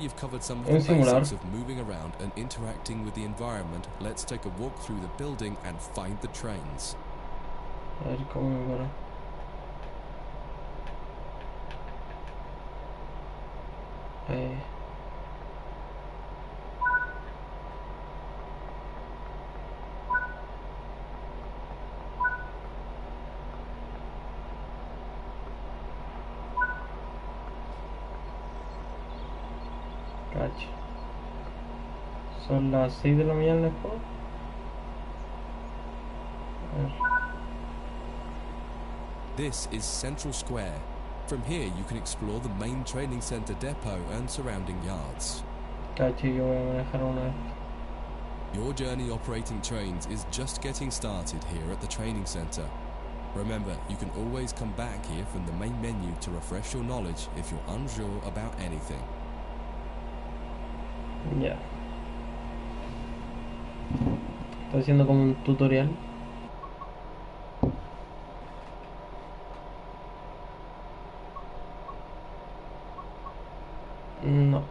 You've covered some of Un the simulador. basics of moving around and interacting with the environment. Let's take a walk through the building and find the trains. A ver cómo me para. Cacho. Son las 6 de la mañana en el juego. A ver. This is Central Square. From here you can explore the main training center depot and surrounding yards. Cacho, yo voy a manejar una. Your journey operating trains is just getting started here at the training center. Remember, you can always come back here from the main menu to refresh your knowledge if you're unsure about anything. Ya. Estoy haciendo como un tutorial. No.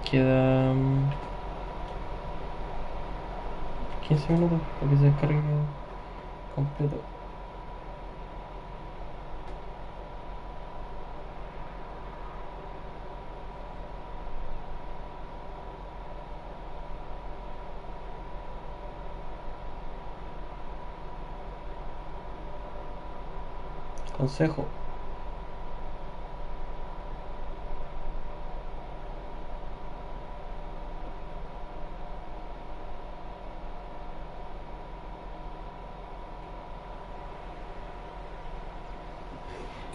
Queda 15 minutos para que se descargue completo. Consejo.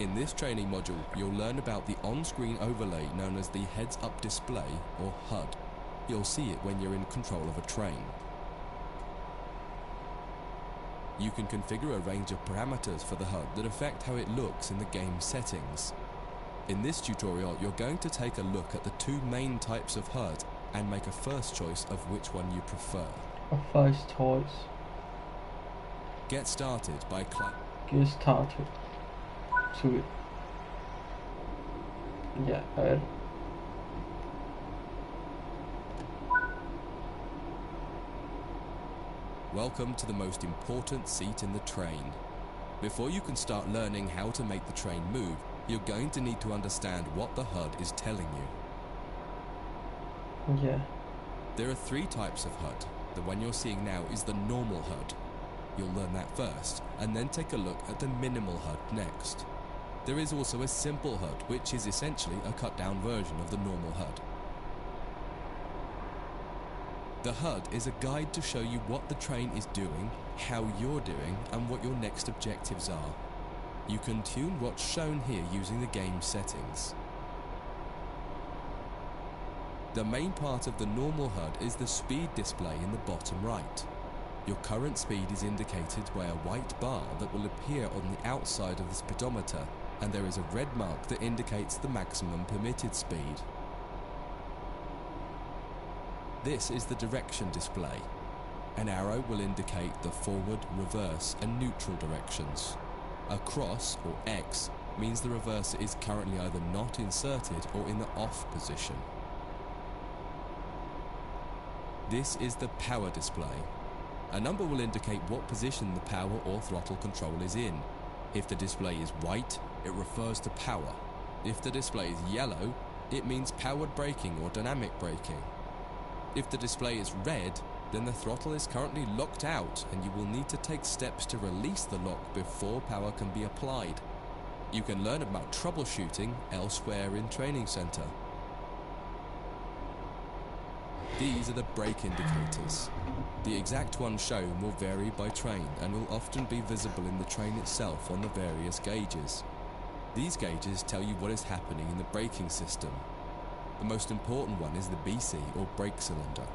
In this training module, you'll learn about the on-screen overlay known as the heads-up display, or HUD. You'll see it when you're in control of a train. You can configure a range of parameters for the HUD that affect how it looks in the game settings. In this tutorial, you're going to take a look at the two main types of HUD and make a first choice of which one you prefer. A first choice. Get started by Get started. Subir. Ya, a ver. Welcome to the most important seat in the train. Before you can start learning how to make the train move, you're going to need to understand what the HUD is telling you. Yeah. There are three types of HUD. The one you're seeing now is the normal HUD. You'll learn that first, and then take a look at the minimal HUD next. There is also a simple HUD, which is essentially a cut-down version of the normal HUD. The HUD is a guide to show you what the train is doing, how you're doing, and what your next objectives are. You can tune what's shown here using the game settings. The main part of the normal HUD is the speed display in the bottom right. Your current speed is indicated by a white bar that will appear on the outside of the speedometer, and there is a red mark that indicates the maximum permitted speed. This is the direction display. An arrow will indicate the forward, reverse, and neutral directions. A cross, or X, means the reverser is currently either not inserted or in the off position. This is the power display. A number will indicate what position the power or throttle control is in. If the display is white, it refers to power. If the display is yellow, it means powered braking or dynamic braking. If the display is red, then the throttle is currently locked out and you will need to take steps to release the lock before power can be applied. You can learn about troubleshooting elsewhere in Training Center. These are the brake indicators. The exact one shown will vary by train and will often be visible in the train itself on the various gauges. These gauges tell you what is happening in the braking system. The most important one is the BC, or brake cylinder.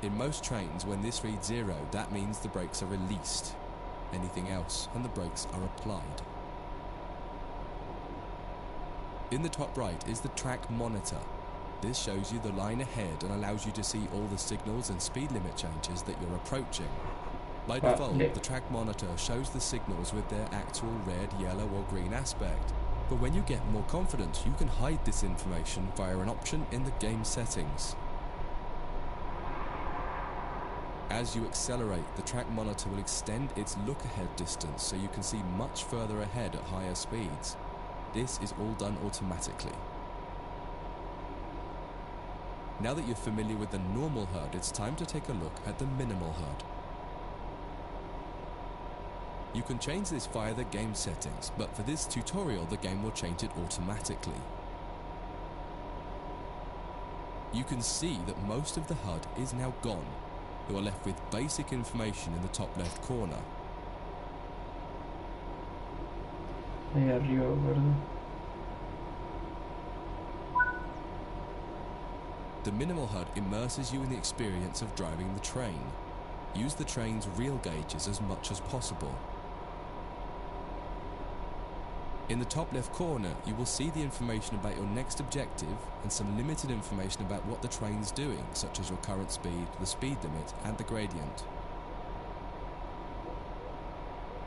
In most trains, when this reads 0, that means the brakes are released. Anything else, and the brakes are applied. In the top right is the track monitor. This shows you the line ahead and allows you to see all the signals and speed limit changes that you're approaching. By default, the track monitor shows the signals with their actual red, yellow or green aspect. But when you get more confidence, you can hide this information via an option in the game settings. As you accelerate, the track monitor will extend its look-ahead distance so you can see much further ahead at higher speeds. This is all done automatically. Now that you're familiar with the normal HUD, it's time to take a look at the minimal HUD. You can change this via the game settings, but for this tutorial, the game will change it automatically. You can see that most of the HUD is now gone. You are left with basic information in the top left corner. Ahí arriba, ¿verdad? The minimal HUD immerses you in the experience of driving the train. Use the train's real gauges as much as possible. In the top left corner, you will see the information about your next objective and some limited information about what the train's doing, such as your current speed, the speed limit, and the gradient.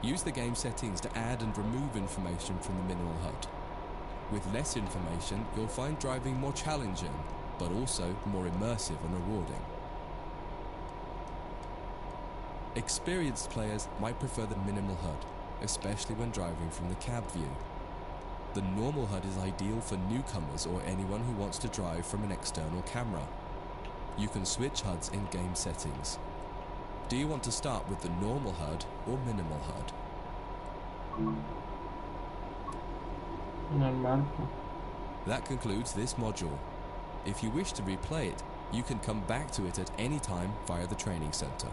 Use the game settings to add and remove information from the minimal HUD. With less information, you'll find driving more challenging, but also more immersive and rewarding. Experienced players might prefer the minimal HUD, especially when driving from the cab view. The normal HUD is ideal for newcomers or anyone who wants to drive from an external camera. You can switch HUDs in game settings. Do you want to start with the normal HUD or minimal HUD? Normal. That concludes this module. If you wish to replay it, you can come back to it at any time via the training center.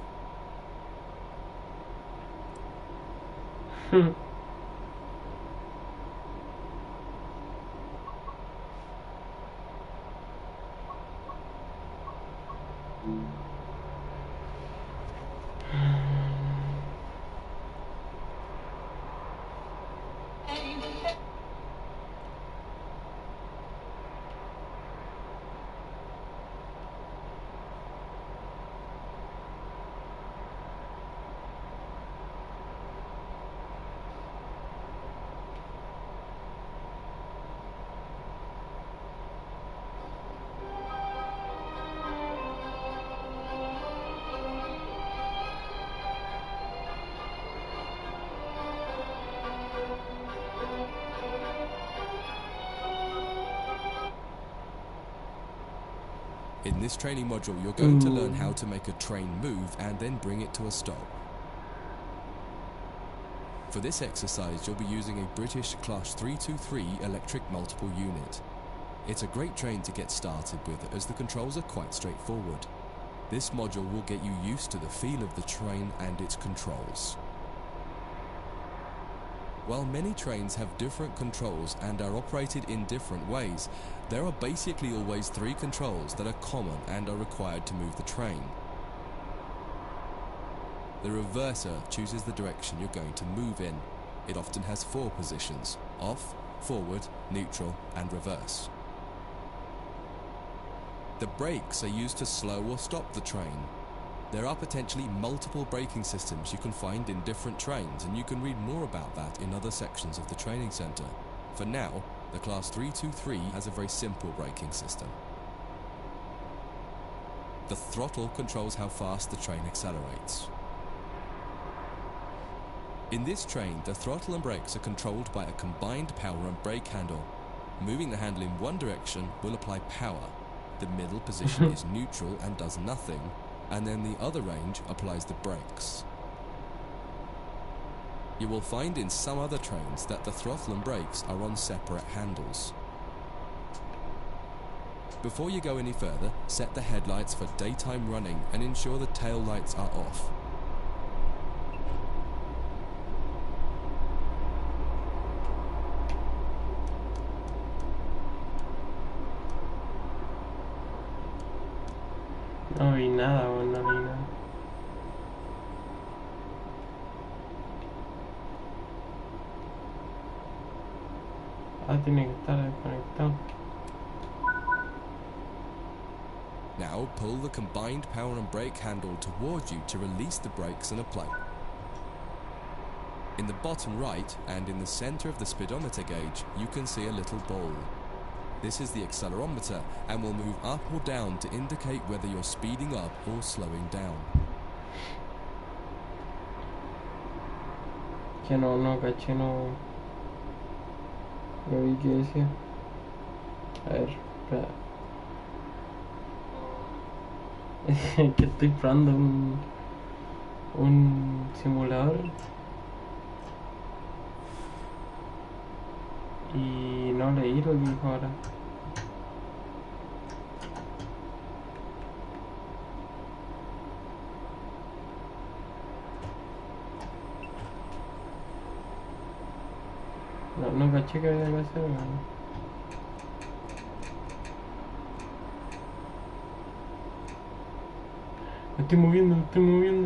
In this training module, you're going to learn how to make a train move and then bring it to a stop. For this exercise, you'll be using a British Class 323 electric multiple unit. It's a great train to get started with as the controls are quite straightforward. This module will get you used to the feel of the train and its controls. While many trains have different controls and are operated in different ways, there are basically always three controls that are common and are required to move the train. The reverser chooses the direction you're going to move in. It often has 4 positions: off, forward, neutral, and reverse. The brakes are used to slow or stop the train. There are potentially multiple braking systems you can find in different trains, and you can read more about that in other sections of the training center. For now, the Class 323 has a very simple braking system. The throttle controls how fast the train accelerates. In this train, the throttle and brakes are controlled by a combined power and brake handle. Moving the handle in one direction will apply power. The middle position is neutral and does nothing, and then the other range applies the brakes. You will find in some other trains that the throttle and brakes are on separate handles. Before you go any further, set the headlights for daytime running and ensure the tail lights are off. No vi nada, no vi nada. Tiene que estar desconectado. Now pull the combined power and brake handle towards you to release the brakes and apply. In the bottom right and in the center of the speedometer gauge, you can see a little ball. This is the accelerometer and will move up or down to indicate whether you're speeding up or slowing down. Que no caché, no vi qué decía. A ver, espera. Que estoy probando un simulador y no leí lo que dijo ahora. No caché que había que hacer. Me estoy moviendo, estamos moviendo.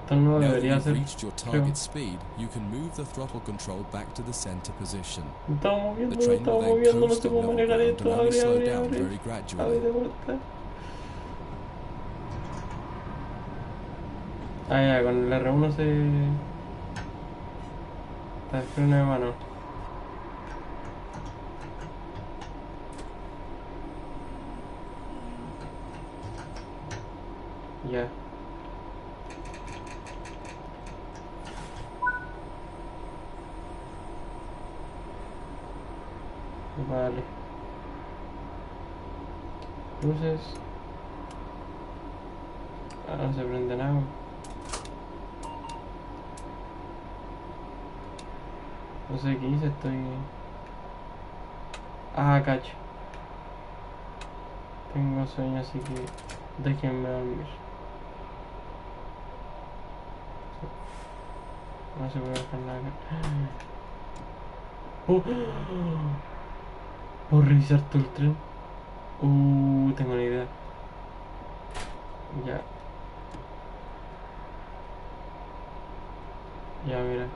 Esto no Now that debería you've ser. reached your target speed, you can move the throttle control back to the center position. Me estamos The train will then moviendo, no coast sé on cómo level manejar ground esto. and only slow down Abre. very gradually. De vuelta. Ah, ya, con el R1 se... Está el freno de mano. Ya. Vale. Luces. Ah, no se prende nada. No sé qué hice, estoy... Ah, cacho. Tengo sueño, así que déjenme dormir. No se puede hacer nada acá. ¿Puedo revisar todo el tren? Tengo una idea. Ya. Ya, mira.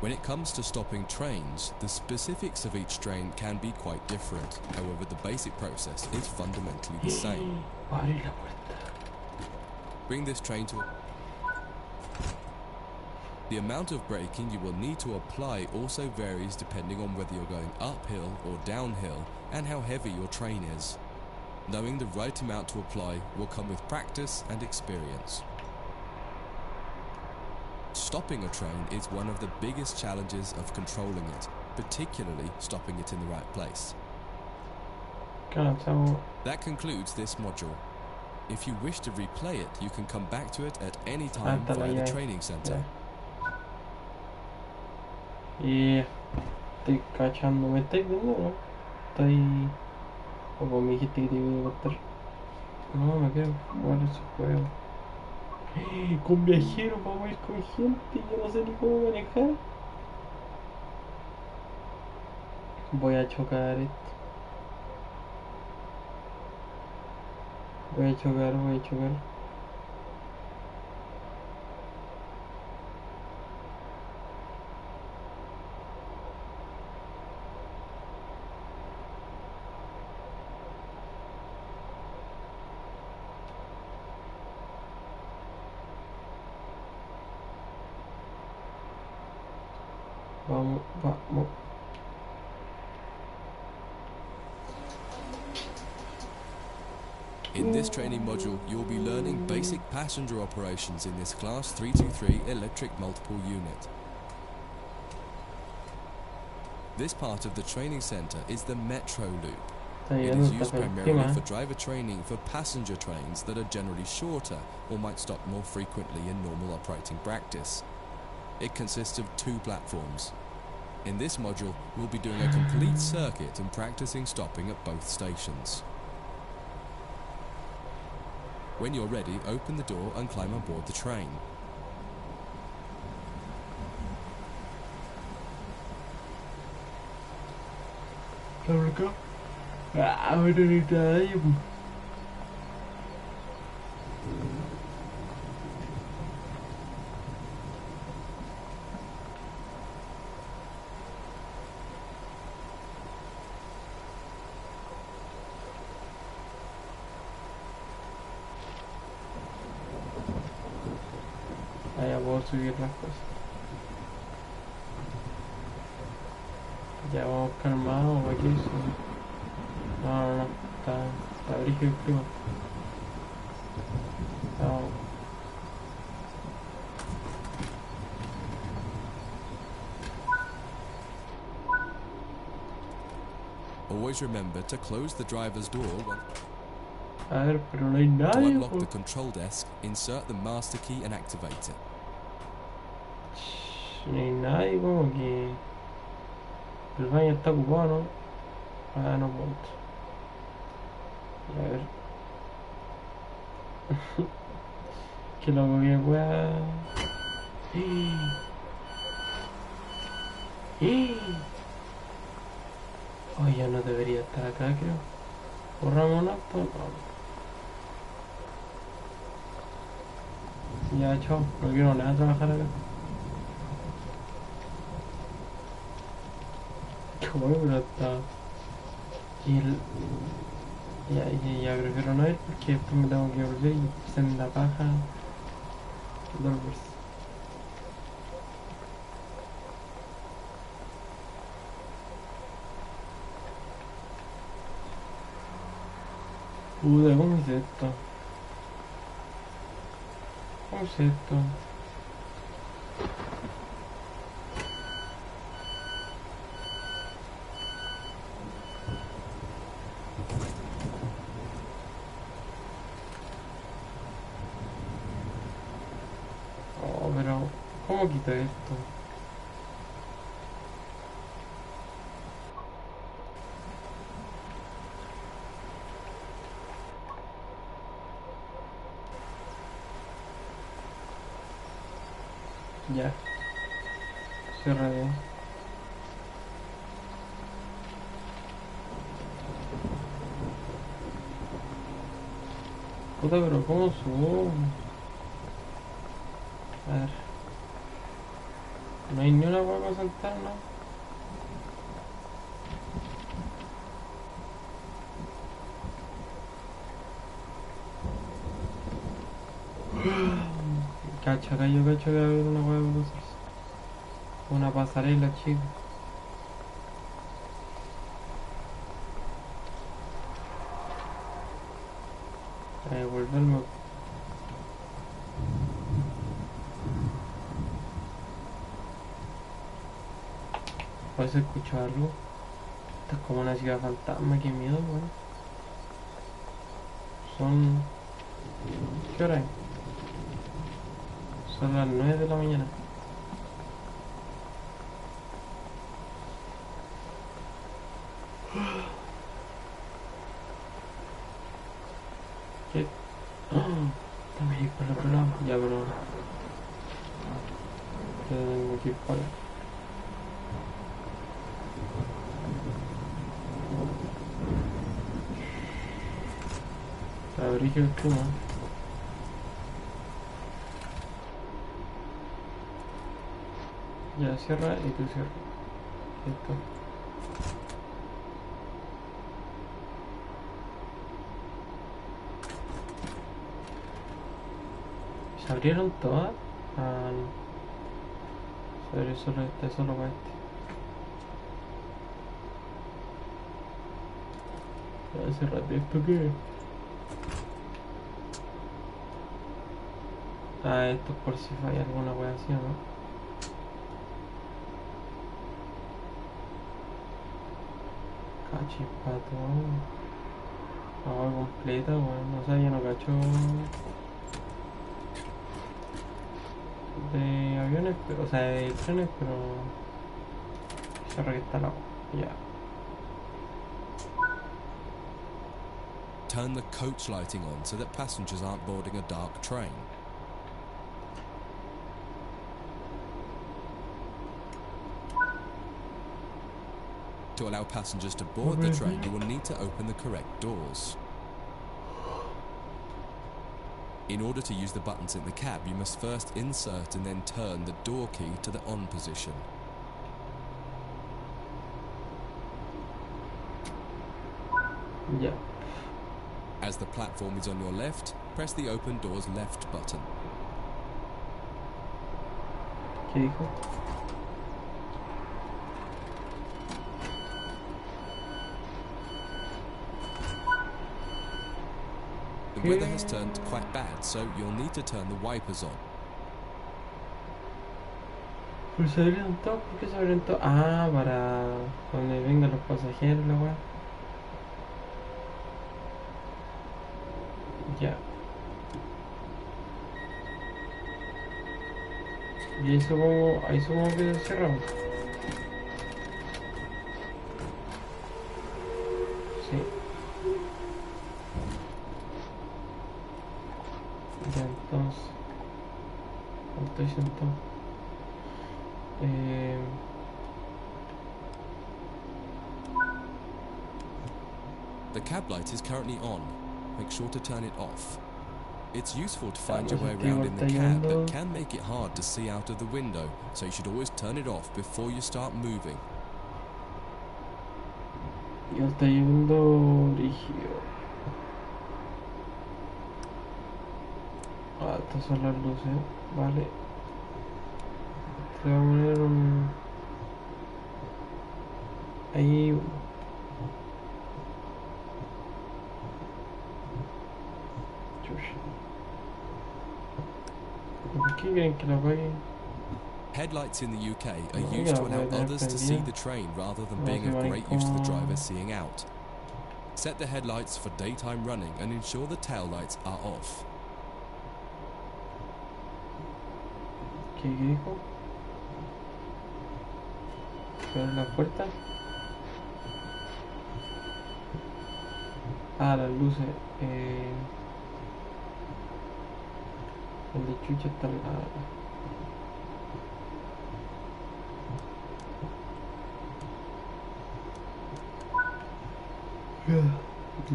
When it comes to stopping trains, the specifics of each train can be quite different. However, the basic process is fundamentally the same. Abre la puerta. Bring this train to... The amount of braking you will need to apply also varies depending on whether you're going uphill or downhill and how heavy your train is. Knowing the right amount to apply will come with practice and experience. Stopping a train is one of the biggest challenges of controlling it, particularly stopping it in the right place. That concludes this module. If you wish to replay it, you can come back to it at any time via the training center. Y estoy cachando, ¿me estáis viendo, no? Estoy... O como me dijiste que te iba a contar. No quiero jugar ese juego. Con viajeros, vamos a ir con gente, yo no sé ni cómo manejar. Voy a chocar esto. Voy a chocar. Vamos. In this training module, you'll be learning basic passenger operations in this Class 323 electric multiple unit. This part of the training center is the metro loop. It is used primarily for driver training for passenger trains that are generally shorter or might stop more frequently in normal operating practice. It consists of 2 platforms. In this module, we'll be doing a complete circuit and practicing stopping at both stations. When you're ready, open the door and climb on board the train. Ahorita Vaya, puedo subir las cosas. Ya vamos calmados, aquí sí. No, está brígido el clima. Vamos. Always remember to close the driver's door. A ver, pero no hay To nadie, unlock po. the control desk, insert the master key and activate it. No hay nadie, como que el baño está ocupado, ¿no? Ah, no puedo. A ver. Que loco que pueda. Oh, ya no debería estar acá, creo. Borramos una, pues no. Ya, chao. No quiero nada trabajar acá. ¿Cómo? Pero está. Y el. Ya prefiero no ir porque después me tengo que volver y hacer la paja. Dolores. ¿Cómo es esto? ¿Cómo es esto? Oh, pero ¿cómo quito esto? Ya. Cierra bien. Puta, pero ¿cómo subo? A ver. No hay ni una hueá para sentar, ¿no? Yo cacho que va a haber una hueá para pasarse. Una pasarela, chico. Volverme. ¿Puedes escuchar algo? Esto es como una ciudad fantasma, qué miedo, weón. Son... ¿Qué hora es? Son las 9 de la mañana. ¿Qué? Tengo que ir para el otro lado. Ya, pero... Tengo que ir para allá. Está brígido el clima. Ya, cierra y tú cierra. Listo. ¿Se abrieron todas? Ah, no. Se abrió solo este, solo para este. Ya, cerrate esto, ¿qué? Ah, esto es por si falla alguna wea así, ¿o no? Cachipato. Agua completa, weón. O sea, yo no cacho de aviones, pero, o sea, de trenes, pero se que está el agua. Ya. Turn the coach lighting on so that passengers aren't boarding a dark train. To allow passengers to board the train, you will need to open the correct doors. In order to use the buttons in the cab, you must first insert and then turn the door key to the on position. Yeah. As the platform is on your left, press the open doors left button. ¿Qué dijo? The ¿Qué? weather has turned quite bad, so you'll need to turn the wipers on. ¿Pero se orientó? ¿Por qué se orientó? Ah, para cuando vengan los pasajeros, la weá. Ya. Y ahí supongo que cerramos. Sí. Ya, entonces. Estoy sentado. The cab light is currently on. Make sure to turn it off. It's useful to find no your way sé, around in the está cab, yendo. but can make it hard to see out of the window, so you should always turn it off before you start moving. Ya está yendo rígido. Ah, estas son las luces. Vale. Te voy a poner un... Ahí... Chucha. ¿Por qué quieren que la apague? Headlights in the UK are No, used to ya, allow voy a tener others to see prendida. the train rather than No, being se of va a ir great use to the como- driver seeing out. Set the headlights for daytime running and ensure the tail lights are off. ¿Qué dijo? ¿Abre la puerta? Ah, las luces. El de chucha está...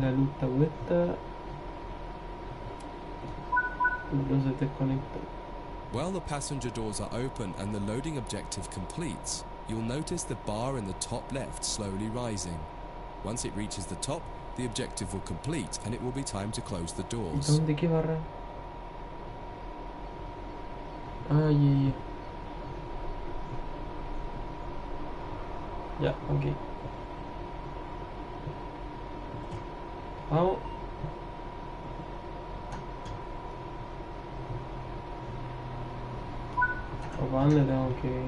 La luz está puesta. No se desconecta. While the passenger doors are open and the loading objective completes, you'll notice the bar in the top left slowly rising. Once it reaches the top, the objective will complete and it will be time to close the doors. ¿Dónde qué barra? Ah, ya. Ya, ok. Vamos. ¿O para dónde tengo que...?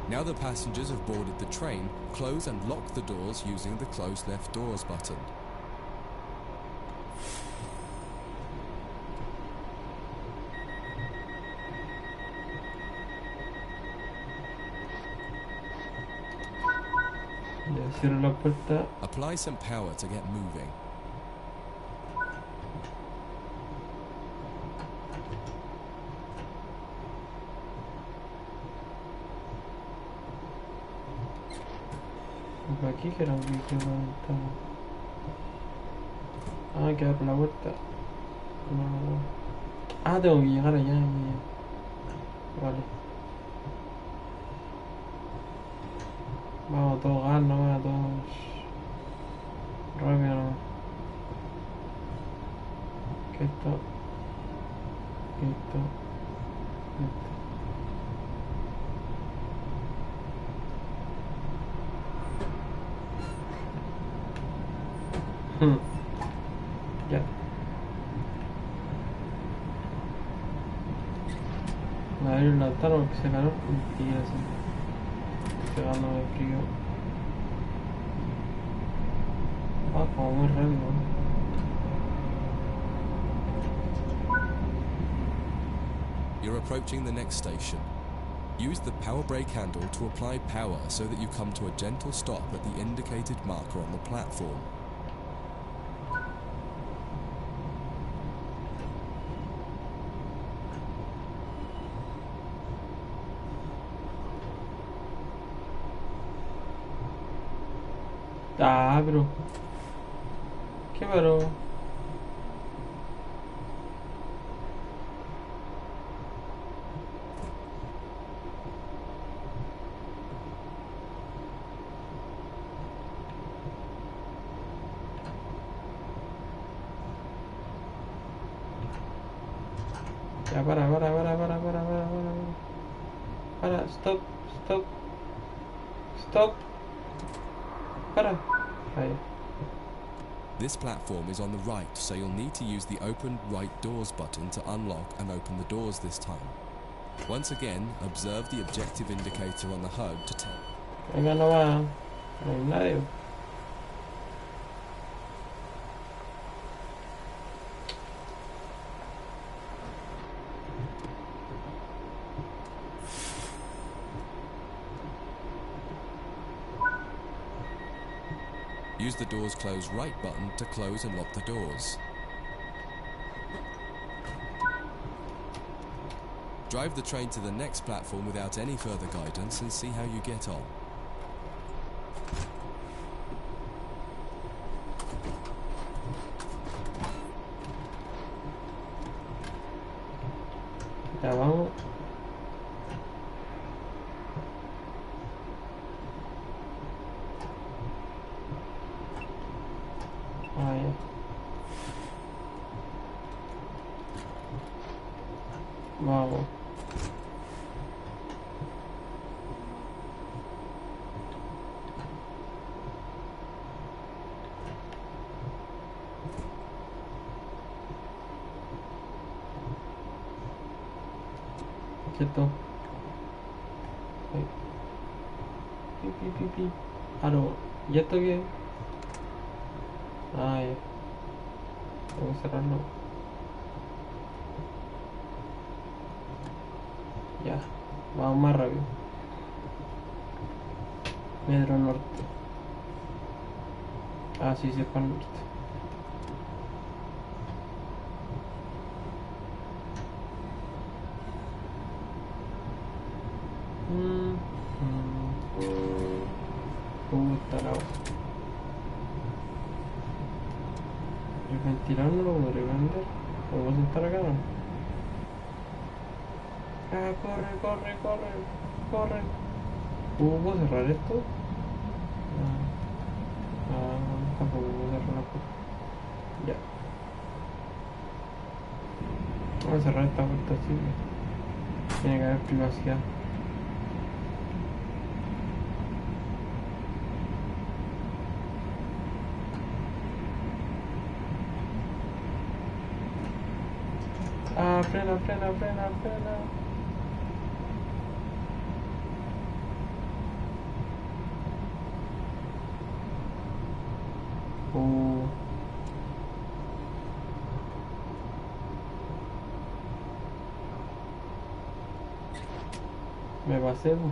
Now the passengers have boarded the train, close and lock the doors using the close left doors button. Ya cierro la puerta. Apply some power to get moving. Por aquí creo que queda la ventana. Ah, queda por la puerta. No. Ah, tengo que llegar allá. Vale. Vamos, todos gas nomás, todos. Rápido nomás. Que esto. Esto. Esto. Ya. Me voy a abrir la ventana porque se calor. Mentira, sí. Estoy pegándome de frío. Ah, como muy rápido. You're approaching the next station. Use the power brake handle to apply power so that you come to a gentle stop at the indicated marker on the platform. Ah, pero... ¿Qué paró? Ya, para. Para, stop, stop, stop. Para. Ahí. This platform is on the right, so you'll need to use the Open Right Doors button to unlock and open the doors this time. Once again, observe the objective indicator on the HUD to tell. Venga, no va. No hay nadie. Use the doors close right button to close and lock the doors. Drive the train to the next platform without any further guidance and see how you get on. Ya vamos. Ahí. Vamos. Quieto. Ahí. Pi, pi, pi, pi. Aló. ¿Ya está bien? Ah, ya. Tengo que cerrarlo. Ya. Vamos más rápido. Metro Norte. Ah, sí, se fue al norte. Puta la hora. El ventilador no lo podré vender. ¿Puedo sentar acá? No. Ah, corre, corre, corre, corre. ¿Puedo cerrar esto? Tampoco puedo cerrar la puerta. Ya. Vamos a cerrar esta puerta así. Tiene que haber privacidad. Ah, frena, frena, frena, frena. Me pasé, po.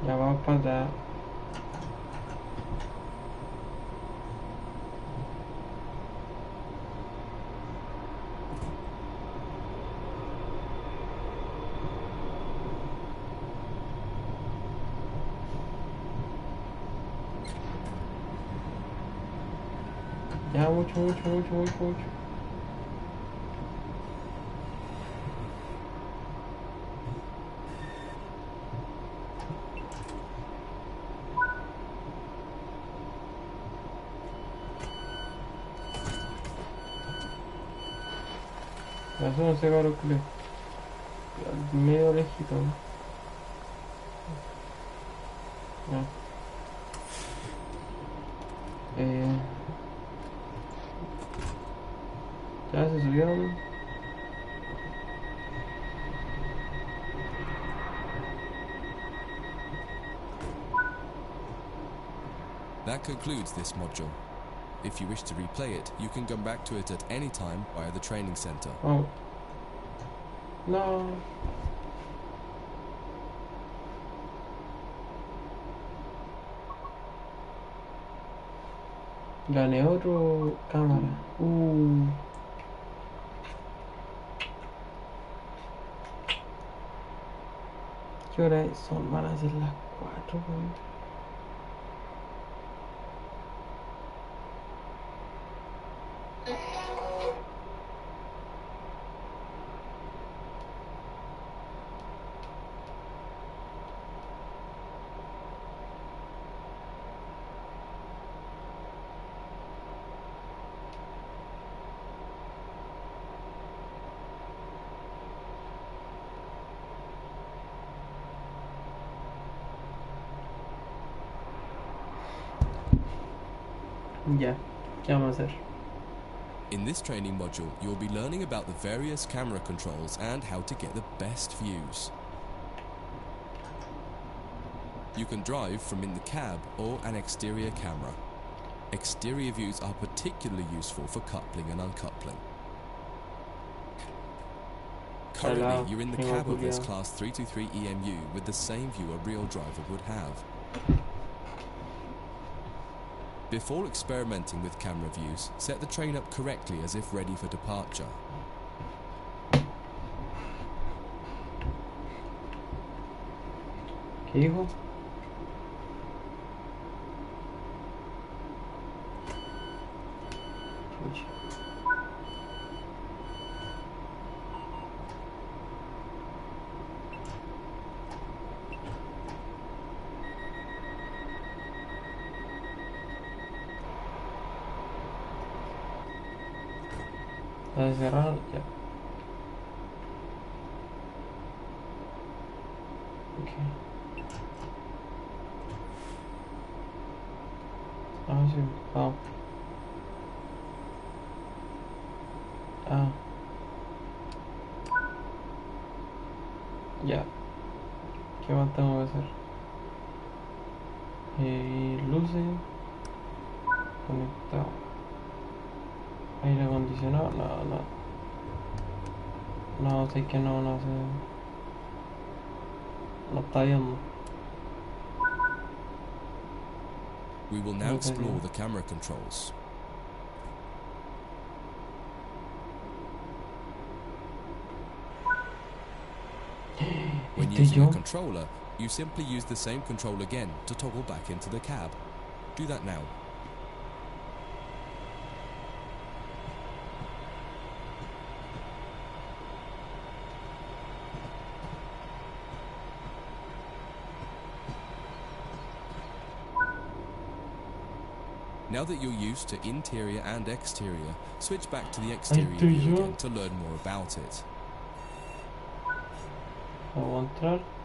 Ya vamos para atrás. Ya, mucho, mucho, mucho, mucho, mucho. Eso no se cabrón, culé. Medio lejito, ¿no? Ya. Ya se subieron. That concludes this module. If you wish to replay it, you can come back to it at any time via the training center. Oh. No. Gané otro cámara. ¿Qué hora es? Van a ser las 4, weón. Ya, ¿qué vamos a hacer? In this training module, you'll be learning about the various camera controls and how to get the best views. You can drive from in the cab or an exterior camera. Exterior views are particularly useful for coupling and uncoupling. Currently, you're in the cab of this Class 323 EMU with the same view a real driver would have. Before experimenting with camera views, set the train up correctly as if ready for departure. ¿Qué dijo? Está cerrado ya. Okay. Ah, sí. Ah. Ah. Ya. ¿Qué más tengo que hacer? Luces. Conectado. Aire acondicionado. No, sé que no sé. No está viendo. We will now explore the camera controls. When using a controller, you simply use the same control again to toggle back into the cab. Do that now. Now that you're used to interior and exterior, switch back to the exterior view again to learn more about it.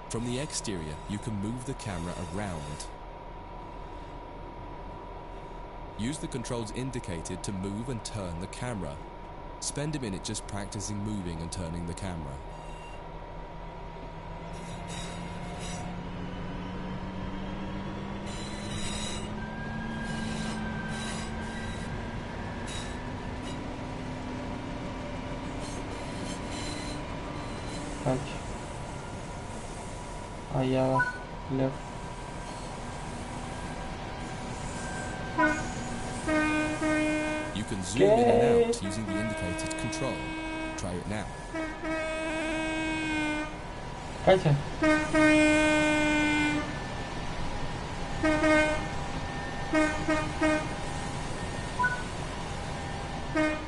From the exterior, you can move the camera around. Use the controls indicated to move and turn the camera. Spend a minute just practicing moving and turning the camera. Allá va, left. You can zoom in and out using the indicated control. Try it now. Cacha.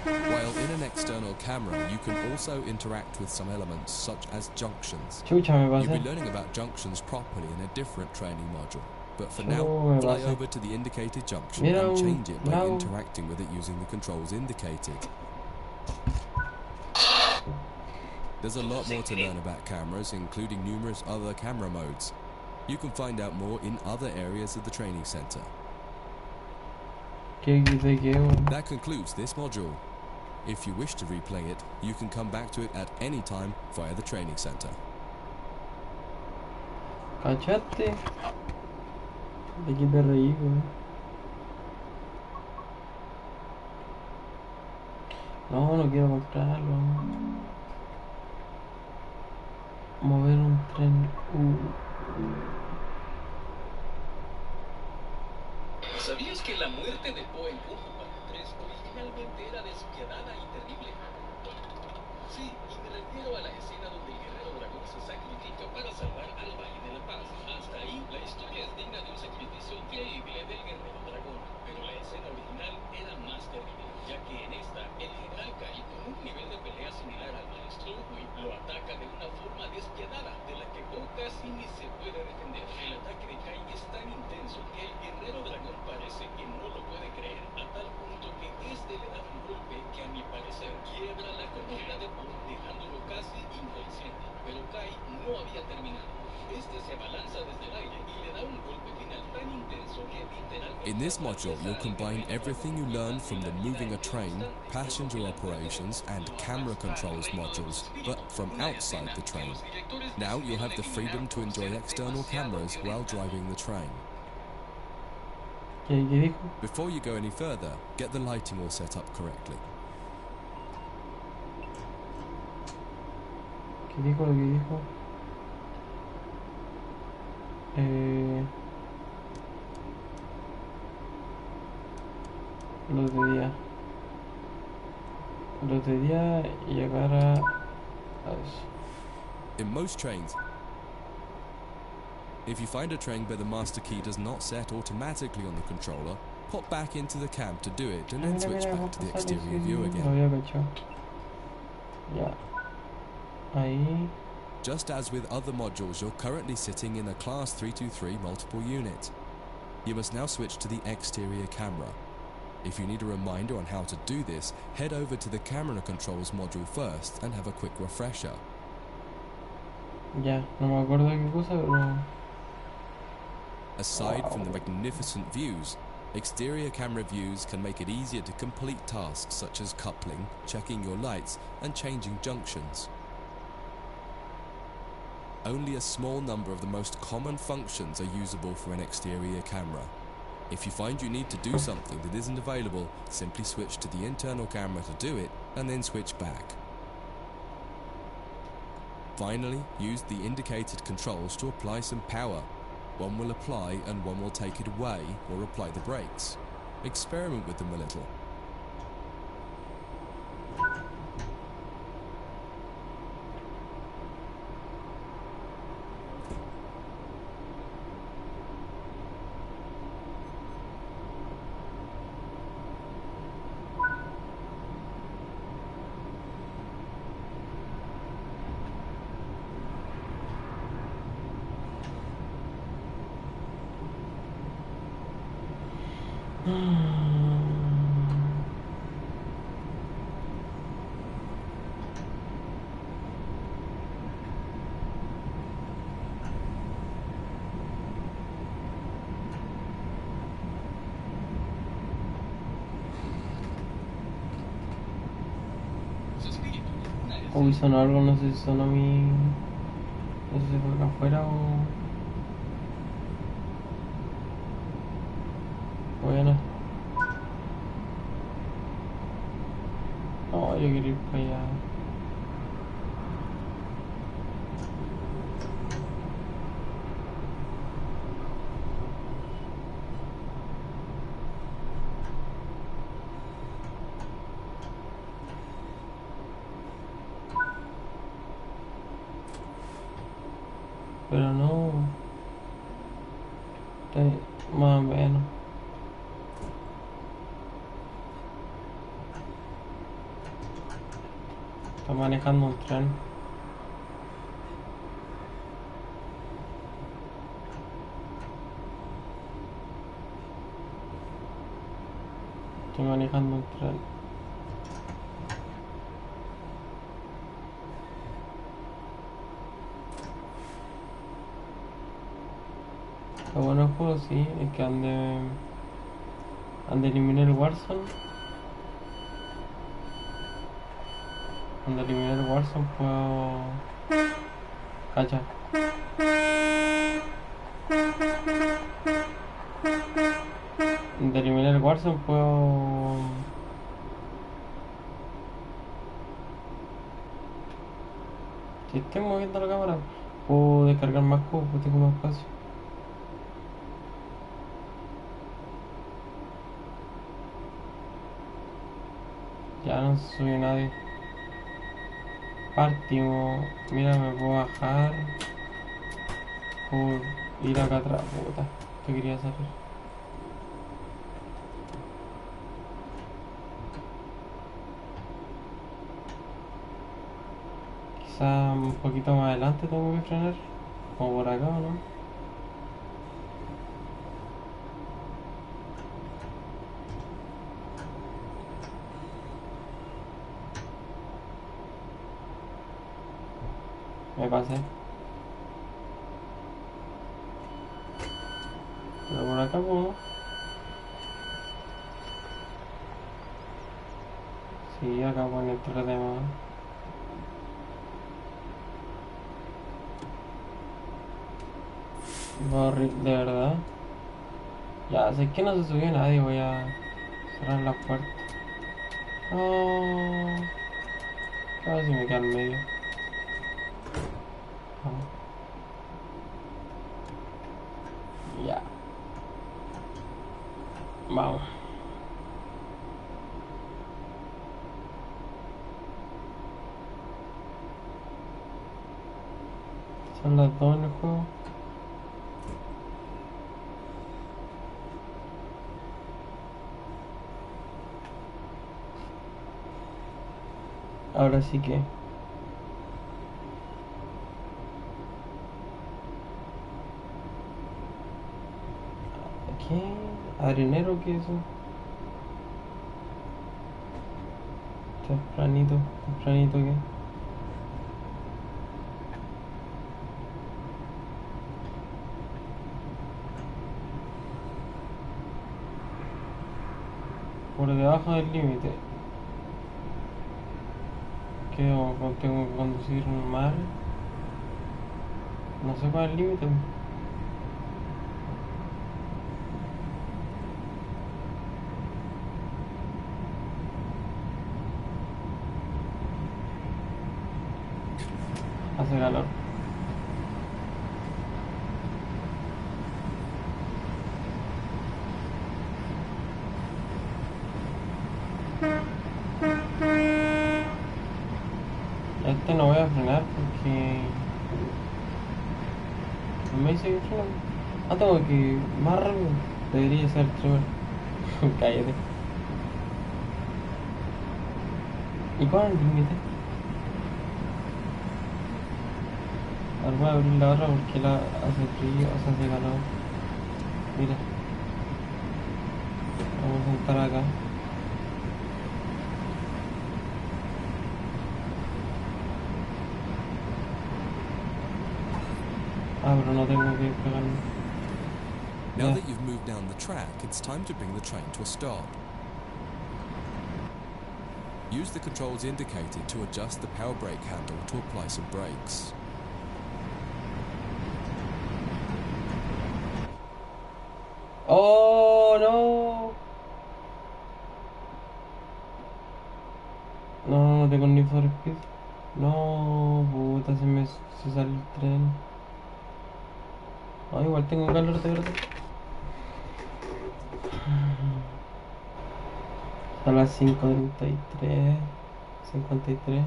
While in an external camera, you can also interact with some elements such as junctions. You'll be learning about junctions properly in a different training module. But for now, fly over to the indicated junction and change it by interacting with it using the controls indicated. There's a lot more to learn about cameras, including numerous other camera modes. You can find out more in other areas of the training center. That concludes this module. If you wish to replay it, you can come back to it at any time via the training center. Cachate. De aquí te reí, güey. No quiero comprarlo. Mover un tren. ¿Sabías que la muerte de Poe en Kung Fu Panda 3 originalmente era despiadada y terrible? Sí, y me refiero a la escena donde el guerrero dragón se sacrifica para salvar al Valle de la Paz. Hasta ahí, la historia es digna de un sacrificio increíble del guerrero dragón. Pero la escena original era más terrible, ya que en esta, el general Kai, con un nivel de pelea similar al maestro Hui, lo ataca de una forma despiadada, de la que Poe casi ni se puede defender. El ataque de Kai es tan intenso que el guerrero dragón parece que no lo puede creer, a tal punto que este le da un golpe que a mi In this module, you'll combine everything you learned from the moving a train, passenger operations, and camera controls modules, but from outside the train. Now you'll have the freedom to enjoy external cameras while driving the train. ¿Qué dijo? Before you go any further, get the lighting all set up correctly. ¿Qué dijo lo que dijo? Luz de día. Luz de día y llegar a eso. In most trains, if you find a train where the master key does not set automatically on the controller, pop back into the cab to do it and then switch back to the exterior view Lo again. había cachado. Ya. Ahí. Just as with other modules, you're currently sitting in a Class 323 multiple unit. You must now switch to the exterior camera. If you need a reminder on how to do this, head over to the camera controls module first and have a quick refresher. Ya, no me acuerdo de qué cosa, pero... Aside from the magnificent views, exterior camera views can make it easier to complete tasks such as coupling, checking your lights, and changing junctions. Only a small number of the most common functions are usable for an exterior camera. If you find you need to do something that isn't available, simply switch to the internal camera to do it, and then switch back. Finally, use the indicated controls to apply some power. One will apply and one will take it away or apply the brakes. Experiment with them a little. Uy, sonó algo, no sé si sonó a mí. No sé si fue acá afuera o. Bueno. No, yo quiero ir para allá. Pero no. Más o menos. Está manejando un tren. Estoy manejando un tren. Lo bueno del juego sí es que ande eliminar el Warzone. Cuando eliminar el Warzone puedo... Cacha. De eliminar el Warzone puedo... Si estoy moviendo la cámara, puedo descargar más juegos, pues tengo más espacio. Ya no se sube nadie. Partimos. Mira, me puedo bajar. Puedo ir acá atrás. Puta, ¿qué quería hacer? Quizá un poquito más adelante tengo que frenar. Como por acá, ¿o no? Me pasé. Pero por acá, pues, ¿no? Sí, acá pone 3 de más. De verdad. Ya, sé que no se subió nadie, voy a cerrar la puerta. Oh, casi me queda en medio. Vamos. Ya. Vamos. Son las 2 en el juego. Ahora sí que. ¿Qué? ¿Arenero qué es eso? Tempranito. ¿Tempranito qué? Por debajo del límite. ¿Qué? ¿Tengo que conducir mal? No sé cuál es el límite. Hace calor. Este no voy a frenar porque no me dice que freno. Ah, tengo que ir más rápido. Debería ser el trimmer. Cállate. ¿Y cuál es el límite? Ahora voy a abrir la otra porque la hace frío, o sea, hace calor. Mira. Vamos a sentar acá. Ah, pero no tengo que pegarme. Now Yeah. that you've moved down the track, it's time to bring the train to a stop. Use the controls indicated to adjust the power brake handle to apply some brakes. ¡Oh, no! No, no tengo ni for speed. No, puta, se sale el tren. Ah, igual tengo calor de verdad. A las 5:33, 53.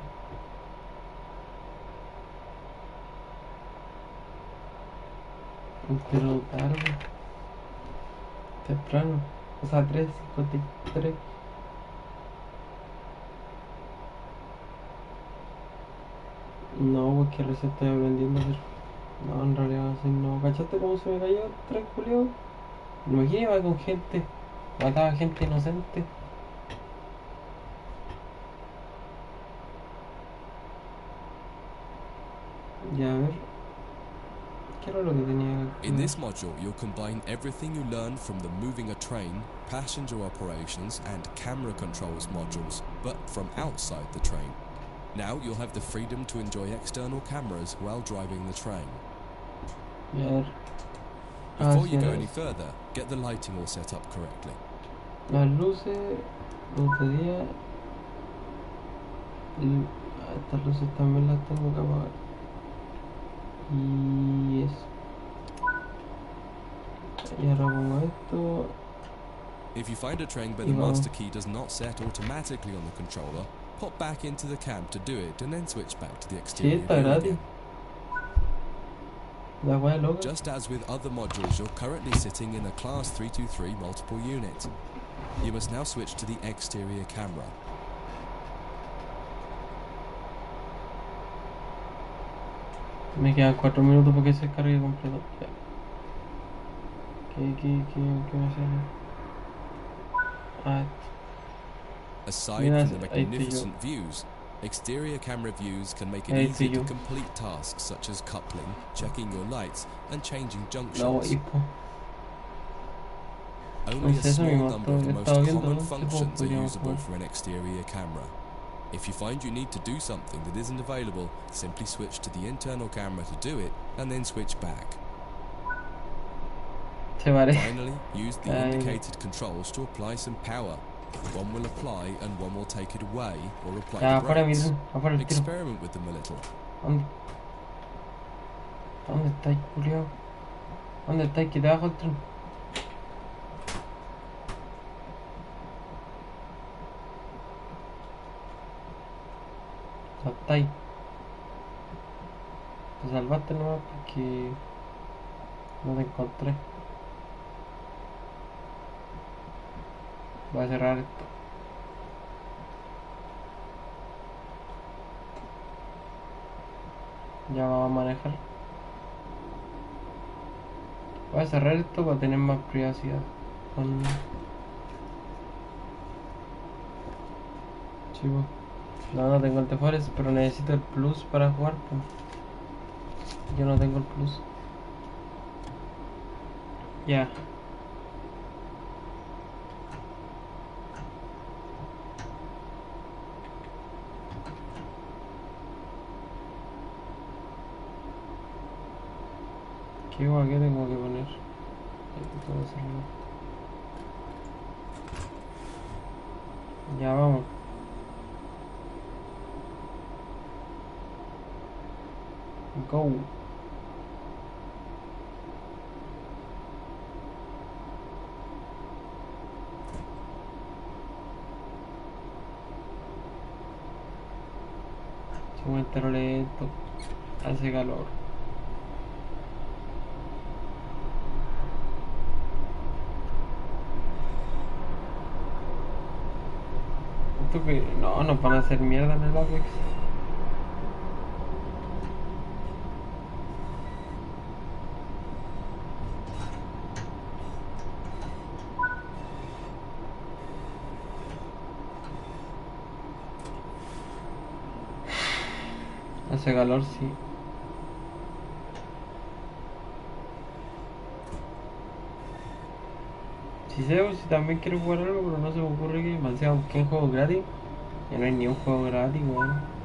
Pero tarde, temprano. O sea, 3:53. No, porque recién estoy aprendiendo a hacer. No, en realidad así no. ¿Cachaste cómo se me cayó el tren, culiao? Imagínate, iba con gente. Mataba gente inocente. Ya, a ver. ¿Qué era lo que tenía que In ver? this module, you'll combine everything you learned from the moving a train, passenger operations, and camera controls modules, but from outside the train. Now you'll have the freedom to enjoy external cameras while driving the train. Ya, a ver. Before Sí, you go era any eso. further, get the lighting all set up correctly. Las luces, luz de día. Estas luces también las tengo que apagar. Y eso. Y ahora pongo esto. If you find a train where the master key does not set automatically on the controller, pop back into the cab to do it and then switch back to the Sí, exterior está view gratis. again. La wea loca. Just as with other modules, you're currently sitting in a Class 323 multiple unit. You must now switch to the exterior camera. Me quedan 4 minutos para que se cargue completo. Ya. ¿Qué me sale? Ah, Aside Mira, from the ahí estoy yo. magnificent views, exterior camera views can make it Ahí easy estoy to yo. complete tasks such as coupling, checking your lights, and changing No, junctions. hipo. Only a Pues eso small mismo, number of the he most estado viendo common qué juego functions are podríamos usable jugar. for an exterior camera. If you find you need to do something that isn't available, simply switch to the internal camera to do it, and then switch back. Se parece. Finally, use the Ay, indicated controls to apply some power. One will apply and one will take it away or apply Ya, the afuera, mi brakes. tren, afuera el tiro. Experiment with them a little. ¿Dónde? ¿Dónde está el culiao? ¿Dónde está el que te bajo el tren? No está ahí. Te salvaste nomás porque no te encontré. Voy a cerrar esto. Ya vamos a manejar. Voy a cerrar esto para tener más privacidad. Sí, pues. No tengo el de Forest, pero necesito el plus para jugar, pues. Yo no tengo el plus. Ya. ¿Qué tengo que poner? Todo cerrado. Ya vamos. Go. Se me enteró lento. Hace calor. Esto que no nos van a hacer mierda en el Apex. Hace calor, sí. Si sé, si también quiero jugar algo, pero no se me ocurre que demasiado busqué en juegos gratis. Ya no hay ni un juego gratis, weón.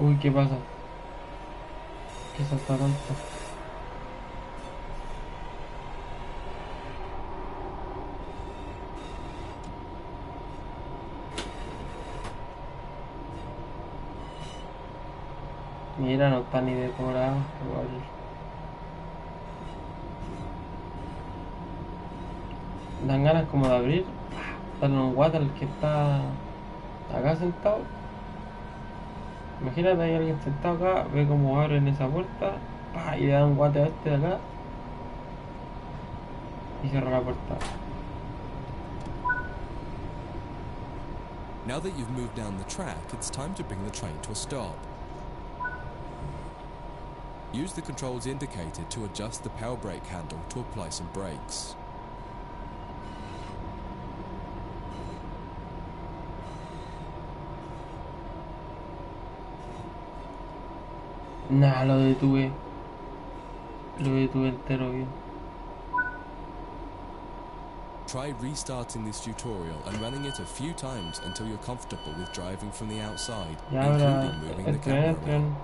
Uy, ¿qué pasa? ¿Qué salta tanto? Mira, no está ni decorado. Igual. Dan ganas como de abrir, darle un guate al que está acá sentado. Imagínate, hay alguien sentado acá, ve cómo abren esa puerta, pa, y le da un guate a este de acá y cierra la puerta. Now that you've moved down the track, it's time to bring the train to a stop. Use the controls indicated to adjust the power brake handle to apply some brakes. Nah, lo detuve. Lo detuve entero bien. Try restarting this tutorial and running it a few times until you're comfortable with driving from the outside, Y ahora, including moving the camera around. entren.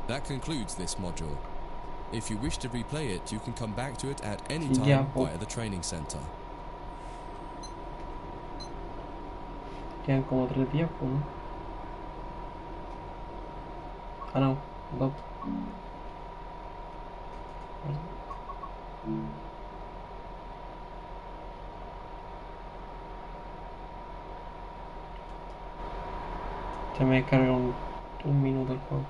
That concludes this module. If you wish to replay it, you can come back to it at any Sí, ya, time po. via the training center. Quedan como 3 días, pues, ¿no? Ah, no, 2. Se me descarga un minuto el juego.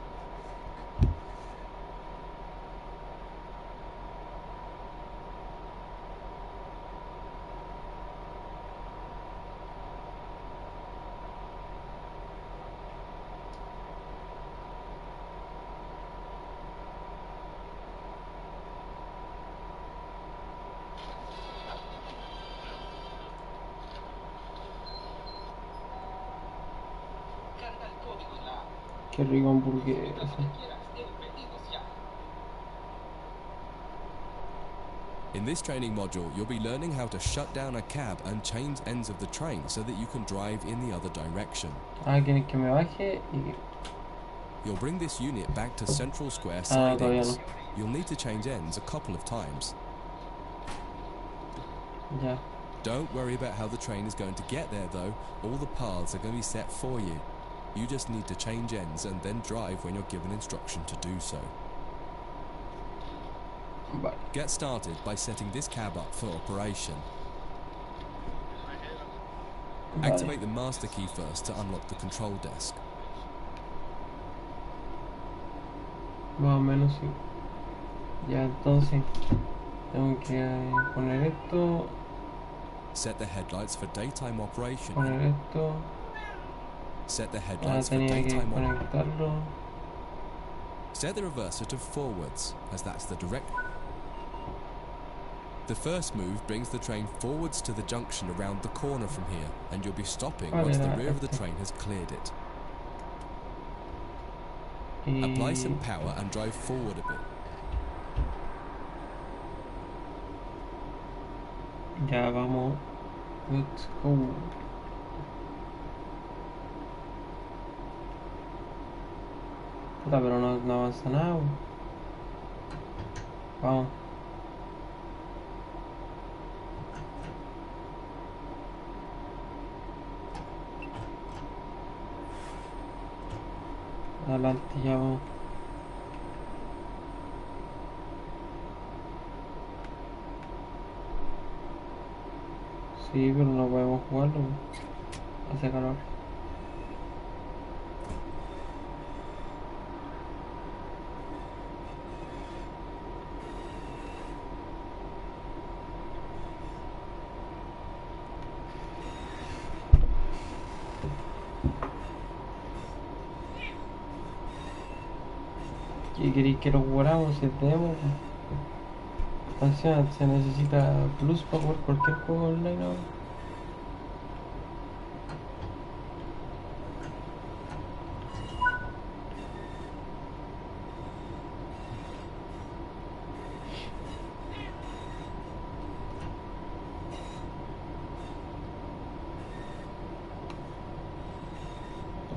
Qué rico hamburguesa. In this training module, you'll be learning how to shut down a cab and change ends of the train so that you can drive in the other direction. Ah, quieren que me baje y... You'll bring this unit back to central square todavía sidings. no. You'll need to change ends a couple of times. Ya. Don't worry about how the train is going to get there though. All the paths are going to be set for you. You just need to change ends and then drive when you're given instruction to do so. Vale. Get started by setting this cab up for operation. Vale. Activate the master key first to unlock the control desk. Más o menos sí. Ya, entonces tengo que poner esto, Set the headlights for daytime operation. poner esto. Set the Ahora headlights for tenía que daytime operation. conectarlo. Set the reverser to forwards, as that's the direct. The first move brings the train forwards to the junction around the corner from here, and you'll be stopping Vale, once the era rear of the este. train has cleared it. Y... Apply some power and drive forward a bit. Ya vamos. Let's go. Puta, pero no avanza nada. Weón. Vamos. Adelante, ya vamos. Sí, pero no podemos jugarlo. Weón. Hace calor. ¿Qué queréis que lo jugáramos? Si es demo. Atención, se necesita plus para jugar cualquier juego online ahora.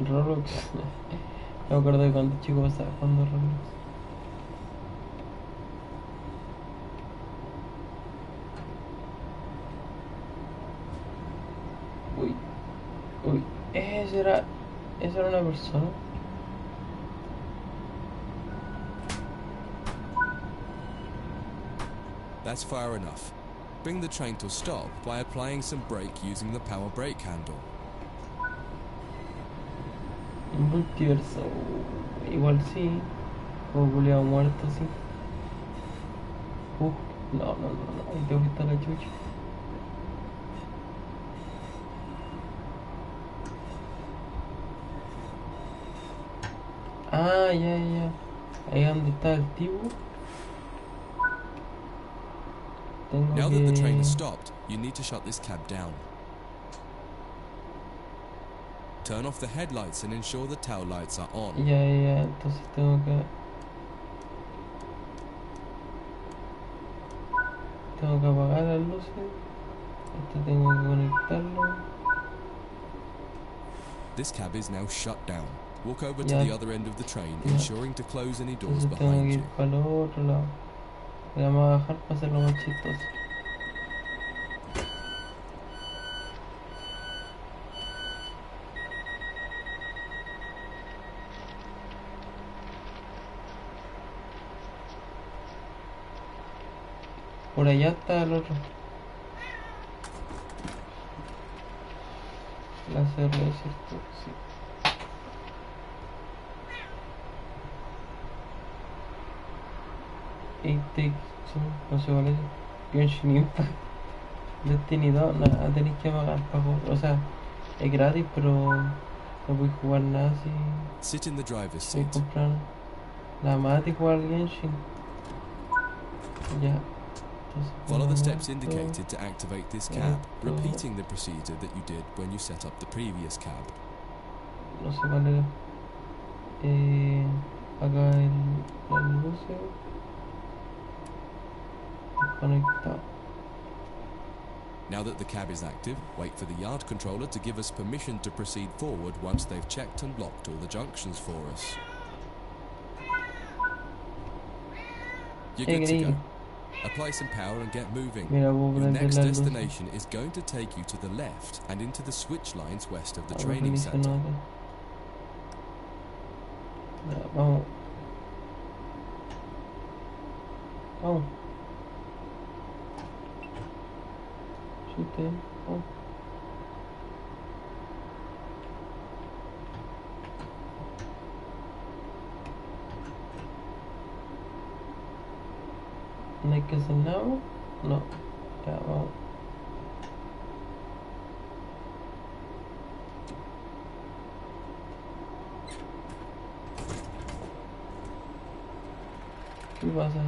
Roblox. No me acuerdo de cuando chico pasaba jugando Roblox. Uy, uy, esa era una persona. That's far enough. Bring the train to a stop by applying some brake using the power brake handle. Un multiverso. Igual sí. Como culiado muerto, sí. No. Ahí tengo que estar la chucha. Ah, ya. Ahí donde está el tipo. Tengo Now that the train que... has stopped, you need to shut this cab down. Turn off the headlights and ensure the tail lights are on. Ya, entonces tengo que apagar las luces. Esto tengo que conectarlo. This cab is now shut down. Walk over to Yeah. the other end of the train, Yeah. ensuring to close any doors Entonces tengo que behind ir you. para el otro lado. Y vamos a bajar para hacerlo más chistoso. Por allá está el otro. La CR, ¿cierto? Sí. No sé cuál es. Genshin Impact. Destiny 2, nada, tenéis que pagar para jugar. O sea, es gratis, pero no podéis jugar nada si Sit in the driver's sin seat. comprar nada más de jugar al Genshin. Ya. Entonces, Follow the ponemos steps esto. indicated to activate this cab, repeating the procedure that you did when you set up the previous cab. No sé cuál era. Acá el negocio desconectado. Now that the cab is active, wait for the yard controller to give us permission to proceed forward once they've checked and locked all the junctions for us. You're good to go. Apply some power and get moving. Mira, Your prender next las luces. destination is going to take you to the left and into the switch lines west of the Vamos, training inicio center. nada. Ya, vamos. Vamos. Chute. Vamos. No hay que hacer nada. No. Ya, vamos. ¿Qué pasa?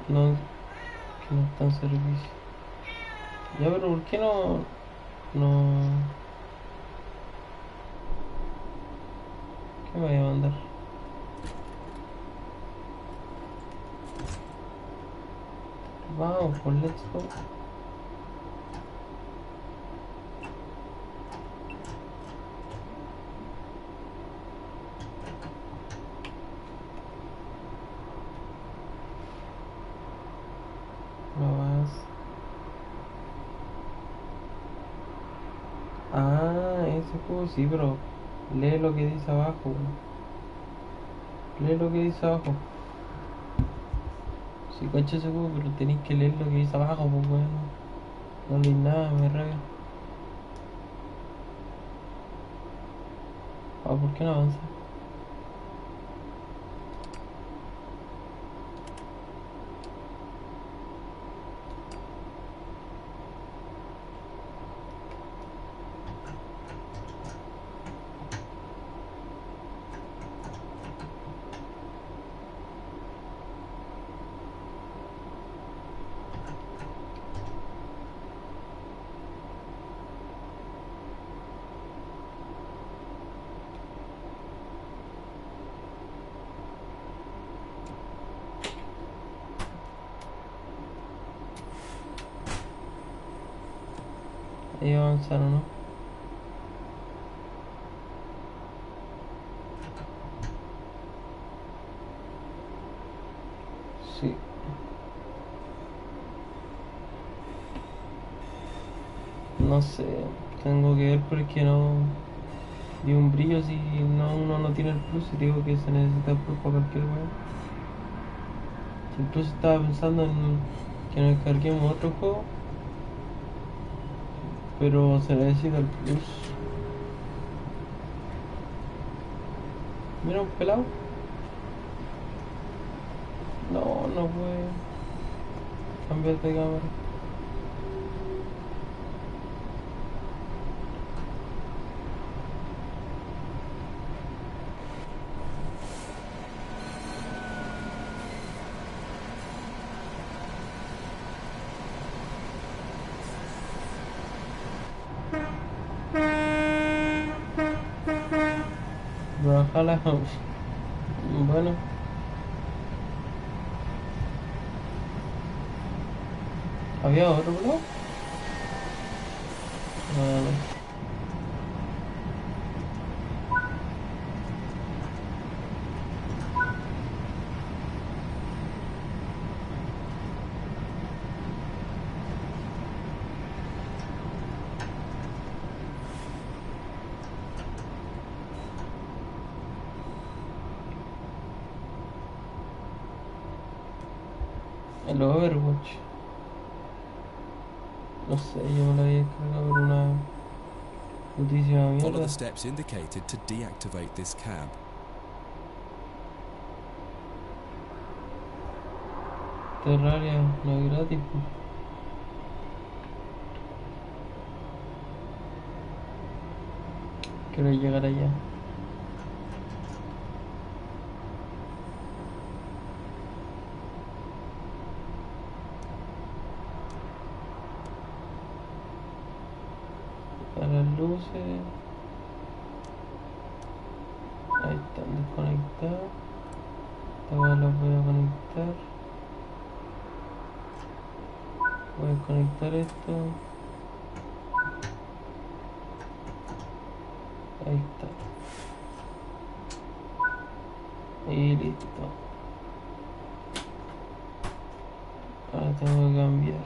No, que no está en servicio. Ya, pero ¿por qué no? No. ¿Qué me voy a mandar? Vamos, pues let's go. No vas. Ah, ese juego sí, pero lee lo que dice abajo. Lee lo que dice abajo. Sí, cacho ese juego, pero tenéis que leer lo que dice abajo, pues bueno. No leí nada, me rega. Ah, ¿por qué no avanza? Ahí avanzaron, ¿no? Sí. No sé, tengo que ver porque no vi un brillo si no uno no tiene el plus y digo que se necesita el plus para cualquier weón. Incluso estaba pensando en que nos carguemos otro juego, pero se necesita el plus. Mira un pelado. No, no puede cambiar de cámara. Bajala. Bueno. ¿Había otro pelado? No. El Overwatch. No sé, yo me lo había descargado por una noticia Follow mierda. the steps indicated to deactivate this cab. Terraria no es gratis, pues. Quiero llegar allá. a las luces. Ahí están desconectadas. Estas las voy a conectar. Voy a desconectar esto. Ahí está. Y listo. Ahora tengo que cambiar.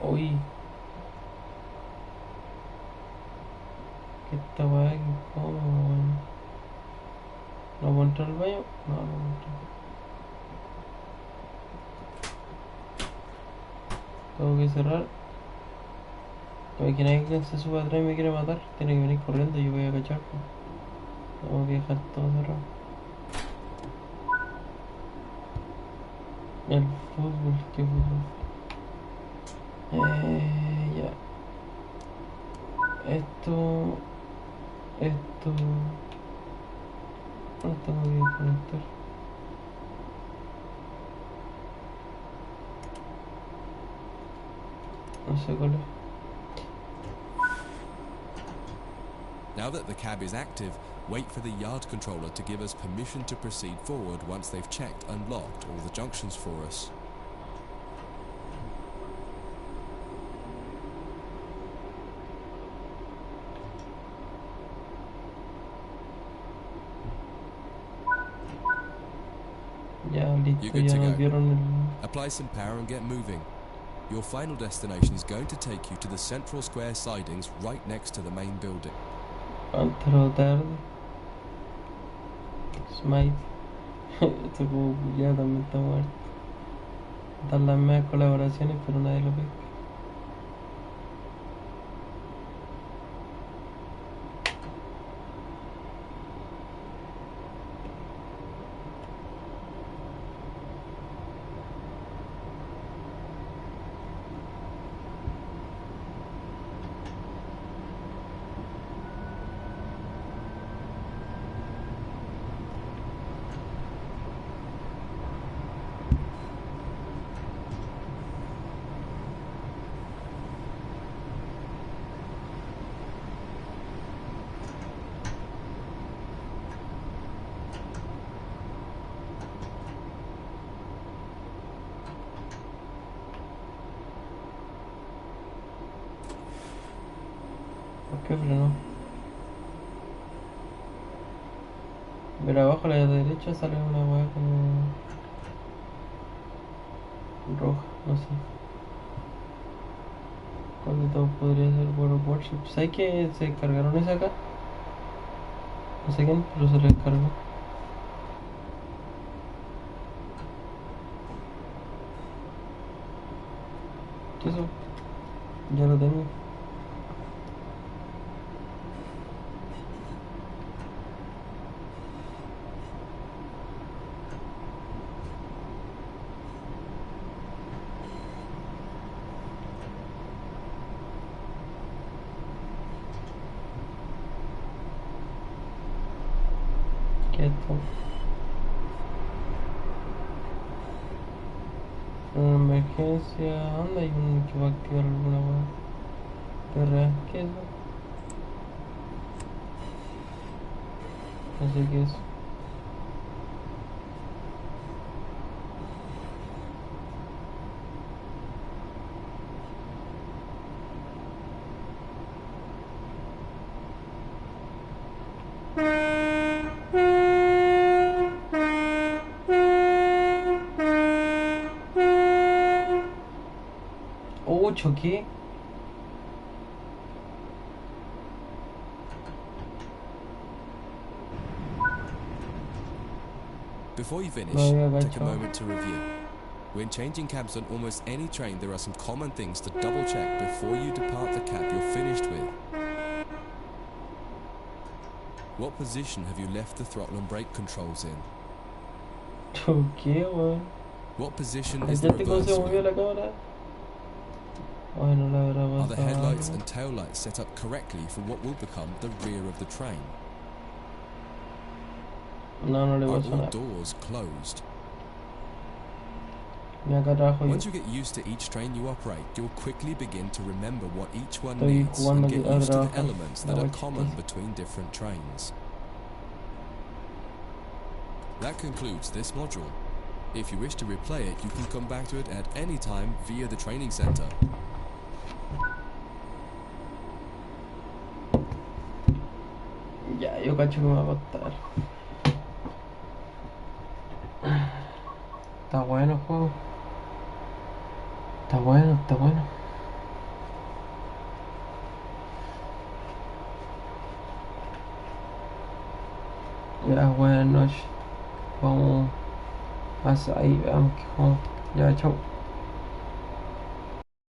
Uy. ¿Qué esta weá que como, weón? ¿No puedo entrar al baño? No, no puedo entrar. Tengo que cerrar. Imagina que se suba atrás y me quiere matar. Tiene que venir corriendo y yo voy a cachar. Tengo que dejar todo cerrado. El fútbol, qué fútbol. Ya. Esto no tengo que desconectar. No sé cuál es. Now that the cab is active, wait for the yard controller to give us permission to proceed forward once they've checked and locked all the junctions for us. Ya, You're listo, good ya to nos go. dieron el... Apply some power and get moving. Your final destination is going to take you to the central square sidings right next to the main building. Entró tarde. Smite. Esto como ya también está muerto. Dan las mismas colaboraciones, pero nadie lo ve. ¿Por qué frenó? Pero abajo a la derecha sale una hueá como roja, no sé. ¿Cuál de todos podría ser World of Warship? ¿Sabes que se descargaron esa acá? No sé quién, pero se la descargó. ¿Qué es eso? Ya lo tengo. Quieto. Una emergencia. ¿Dónde hay un que va a activar alguna hueá? ¿Perra? ¿Qué es eso? No sé qué es. Oh, choqué. Before you finish, No había take a agachado. moment to review. When changing cabs on almost any train, there are some common things to double check before you depart the cab you're finished with. What position have you left the throttle and brake controls in? Choqué, weón. What position is the ¿Entendiste cómo se reverse movió in? la cámara? Ay, no la habrá Are the pasado headlights algo. and tail lights set up correctly for what will become the rear of the train? No, no le Are pasó all nada. doors closed? Mira acá trabajo yo. Once you get used to each train you operate, you'll quickly begin to remember what each one Estoy needs jugando and get a used to the trabajar. elements that No, are es common chistoso. between different trains. That concludes this module. If you wish to replay it, you can come back to it at any time via the training center. Ya, yo cacho que me va a costar. Está bueno el juego. Está bueno, está bueno. Ya, buenas noches. Vamos a ahí, veamos qué juego. Ya, chao.